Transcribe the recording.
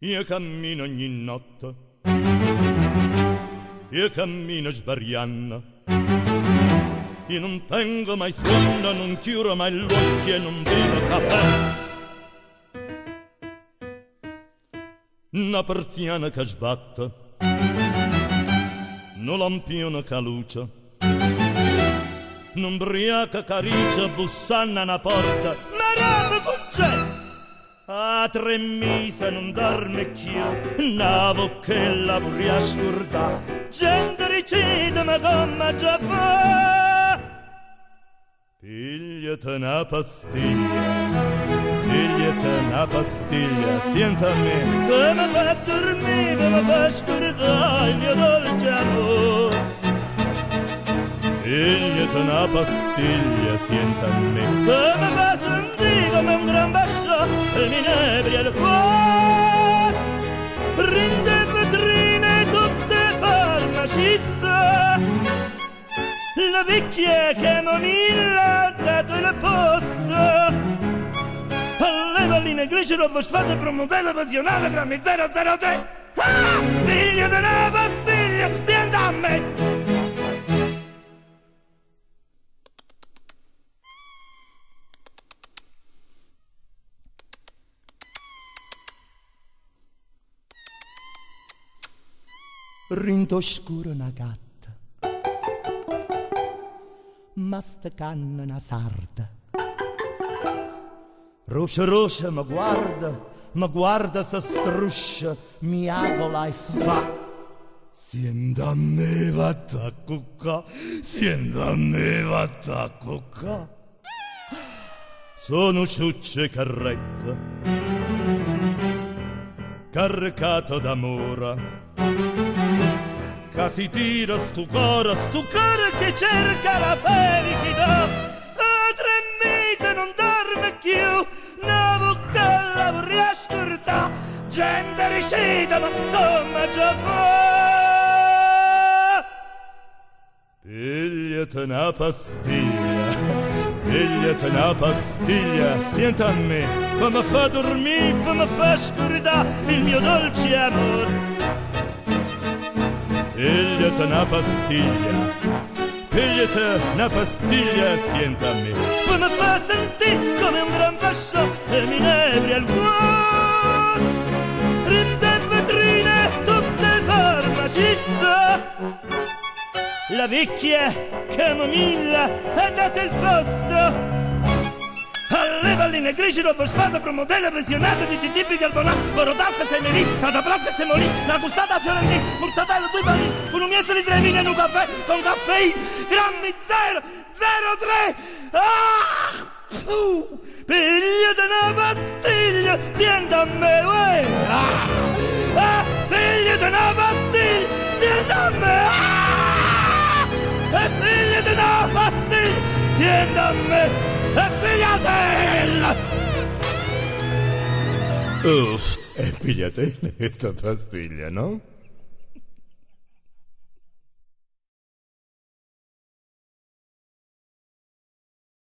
Io cammino ogni notte, io cammino sbarianna, io non tengo mai sonno, non chiuro mai gli occhi e non bevo caffè. Una persiana che sbatte, un lampione che luce, un'ubriaca caricia bussando alla porta, ma roba con c'è! A 3 mesi non dorme più, navo che la vorrei scordare, gente ricide ma come già fa. Pigliati una pastiglia, senta a me, che mi fa dormire, mi fa scordare il mio dolce amore. Pigliati una pastiglia, senta a me, che mi fa sentire come un gran bacio e mi inebria il cuore. Rinde vetrine tutte farmaciste, la vecchia che Monilla ha dato il posto. Alle valline grigie lo fosfato per un modello passionale grammi 003. Ah! Figlio di una pastiglia, senta a me. Rinto scuro una gatta, ma sta canna una sarda. Roce mi guarda se struscia, mi agola e fa. Sienda a me vatta a cucca, sienda a me vatta a cucca. Sono ciucce carretta, caricato d'amore, che si tira stu cuore che cerca la felicità. A 3 mesi non dorme più, una bocca la vorrei scordare, gente ricida ma come già fa. Pigliati una pastiglia, senta a me, poi mi fa dormire, poi mi fa scordare il mio dolce amore. Pigliati una pastiglia, senta a me, poi mi fa sentire come un gran bacio e mi inebria il cuore. Rinde vetrine tutte farmaciste, la vecchia camomilla ha dato il posto. Alle valline grigie lo fosfato per un modello pensionato di tipi di albonato, borodacca semelì, cataplasca semolì, una gustata fiorentina, mortadella 2 panini, un miese di 3 vini e un caffè con caffeina, grammi 003. Ah! Pigliati una pastiglia, senta a me, uè! Ah! Pigliati una pastiglia, senta a me! Ah! E pigliati una pastiglia, senta a me! E pigliatella! Uff, e pigliatella questa pastiglia, no?